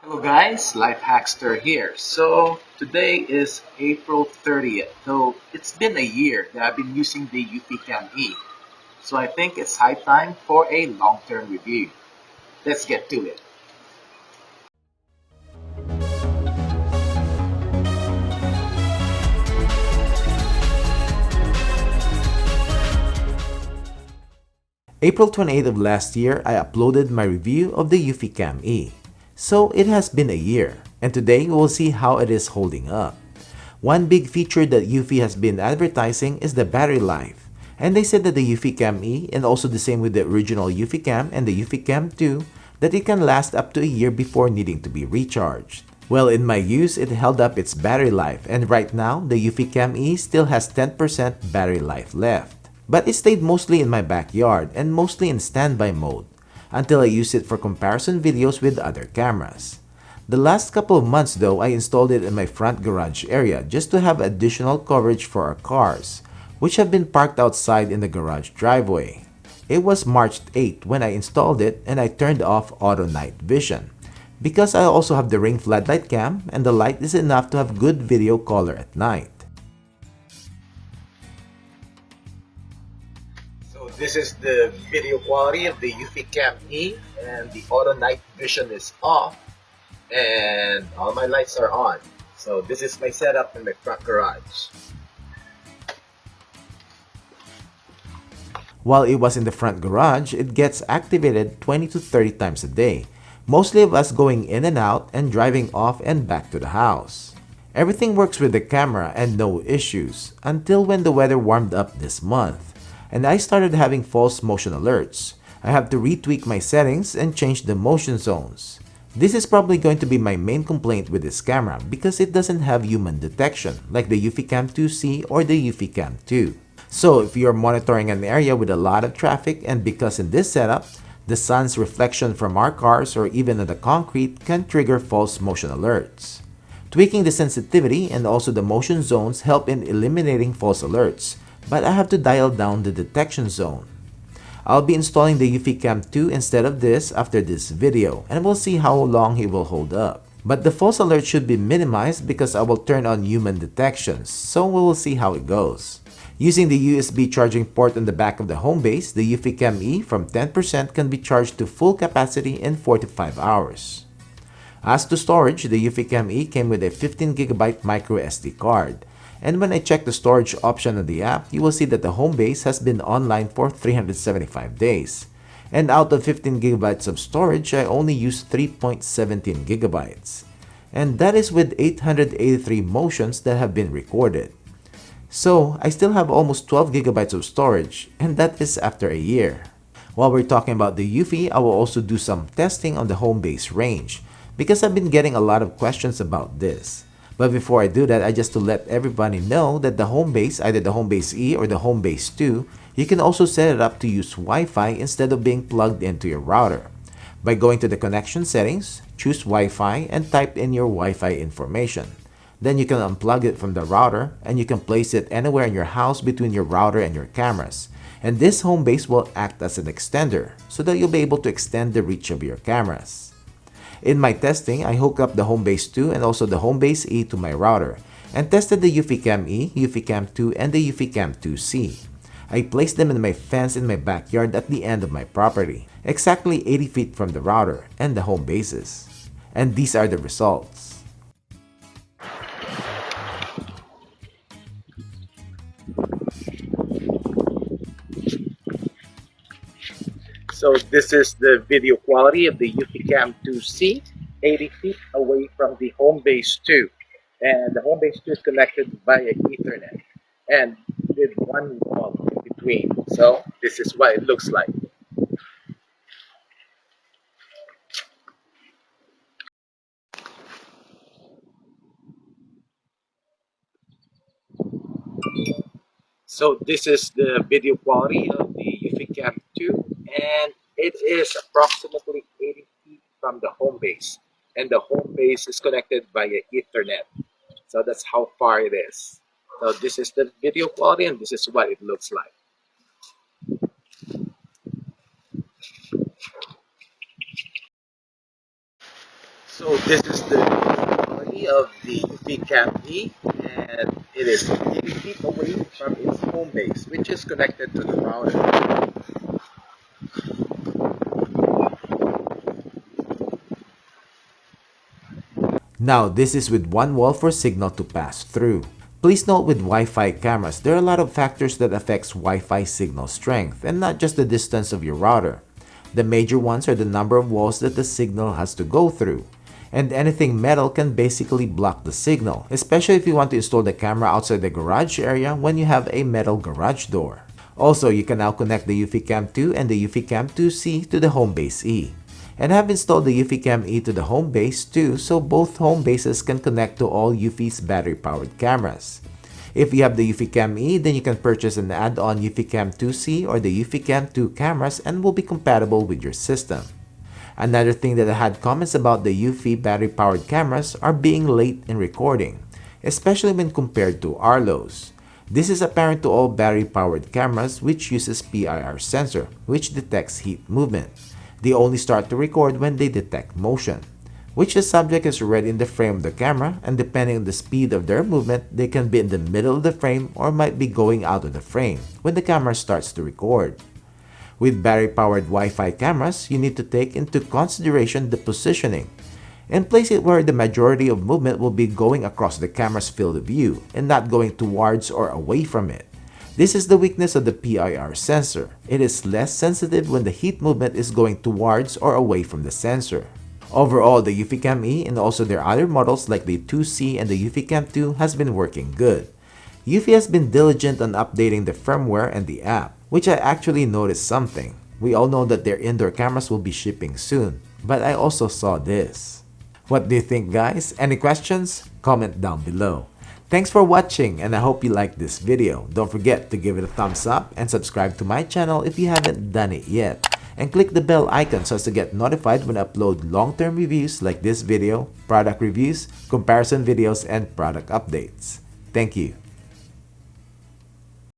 Hello guys, Life Hackster here. So today is April 30th. So it's been a year that I've been using the Eufy Cam E. So I think it's high time for a long-term review. Let's get to it. April 28th of last year, I uploaded my review of the Eufy Cam E. So it has been a year, and today we will see how it is holding up. One big feature that Eufy has been advertising is the battery life. And they said that the Eufy Cam E, and also the same with the original Eufy Cam and the Eufy Cam 2, that it can last up to a year before needing to be recharged. Well, in my use, it held up its battery life, and right now, the Eufy Cam E still has 10% battery life left. But it stayed mostly in my backyard and mostly in standby mode until I used it for comparison videos with other cameras. The last couple of months though, I installed it in my front garage area just to have additional coverage for our cars, which have been parked outside in the garage driveway. It was March 8th when I installed it and I turned off auto night vision because I also have the ring floodlight cam and the light is enough to have good video color at night. So this is the video quality of the Eufy Cam E, and the auto night vision is off, and all my lights are on. So this is my setup in my front garage. While it was in the front garage, it gets activated 20 to 30 times a day, mostly of us going in and out and driving off and back to the house. Everything works with the camera and no issues, until when the weather warmed up this month, and I started having false motion alerts. I have to retweak my settings and change the motion zones. This is probably going to be my main complaint with this camera because it doesn't have human detection like the Eufy Cam 2C or the Eufy Cam 2. So if you're monitoring an area with a lot of traffic, and because in this setup, the sun's reflection from our cars or even on the concrete can trigger false motion alerts. Tweaking the sensitivity and also the motion zones help in eliminating false alerts, but I have to dial down the detection zone. I'll be installing the Eufy Cam 2 instead of this after this video, and we'll see how long it will hold up. But the false alert should be minimized because I will turn on human detections, so we will see how it goes. Using the USB charging port on the back of the home base, the Eufy Cam E from 10% can be charged to full capacity in 4 to 5 hours. As to storage, the Eufy Cam E came with a 15GB micro SD card. And when I check the storage option on the app, you will see that the home base has been online for 375 days. And out of 15GB of storage, I only use 3.17GB. And that is with 883 motions that have been recorded. So, I still have almost 12GB of storage, and that is after a year. While we're talking about the Eufy, I will also do some testing on the home base range, because I've been getting a lot of questions about this. But before I do that, I just to let everybody know that the home base, either the home base E or the home base 2, you can also set it up to use Wi-Fi instead of being plugged into your router. By going to the connection settings, choose Wi-Fi and type in your Wi-Fi information. Then you can unplug it from the router and you can place it anywhere in your house between your router and your cameras. And this home base will act as an extender so that you'll be able to extend the reach of your cameras. In my testing, I hooked up the home base 2 and also the home base E to my router and tested the Eufy Cam E, Eufy Cam 2, and the Eufy Cam 2C. I placed them in my fence in my backyard at the end of my property, exactly 80 feet from the router and the home bases. And these are the results. So this is the video quality of the Eufy Cam 2C, 80 feet away from the home base 2. And the home base 2 is connected via Ethernet and with one wall in between. So this is what it looks like. So this is the video quality of the Eufy Cam 2, and it is approximately 80 feet from the home base. And the home base is connected via Ethernet. So that's how far it is. So this is the video quality and this is what it looks like. So this is the quality of the Eufy Cam E, and it is 80 feet away from its home base, which is connected to the router. Now, this is with one wall for signal to pass through. Please note with Wi-Fi cameras, there are a lot of factors that affects Wi-Fi signal strength, and not just the distance of your router. The major ones are the number of walls that the signal has to go through. And anything metal can basically block the signal, especially if you want to install the camera outside the garage area when you have a metal garage door. Also, you can now connect the Eufy Cam 2 and the Eufy Cam 2C to the Home Base E. And have installed the Eufy Cam E to the home base too, so both home bases can connect to all Eufy's battery-powered cameras. If you have the Eufy Cam E, then you can purchase an add-on Eufy Cam 2C or the Eufy Cam 2 cameras and will be compatible with your system. Another thing that I had comments about the Eufy battery-powered cameras are being late in recording, especially when compared to Arlo's. This is apparent to all battery-powered cameras which uses PIR sensor, which detects heat movement. They only start to record when they detect motion, which the subject is already in the frame of the camera, and depending on the speed of their movement, they can be in the middle of the frame or might be going out of the frame when the camera starts to record. With battery-powered Wi-Fi cameras, you need to take into consideration the positioning and place it where the majority of movement will be going across the camera's field of view and not going towards or away from it. This is the weakness of the PIR sensor. It is less sensitive when the heat movement is going towards or away from the sensor. Overall, the Eufy Cam E and also their other models like the 2C and the Eufy Cam 2 has been working good. Eufy has been diligent on updating the firmware and the app, which I actually noticed something. We all know that their indoor cameras will be shipping soon, but I also saw this. What do you think, guys? Any questions? Comment down below. Thanks for watching, and I hope you liked this video. Don't forget to give it a thumbs up and subscribe to my channel if you haven't done it yet. And click the bell icon so as to get notified when I upload long-term reviews like this video, product reviews, comparison videos, and product updates. Thank you.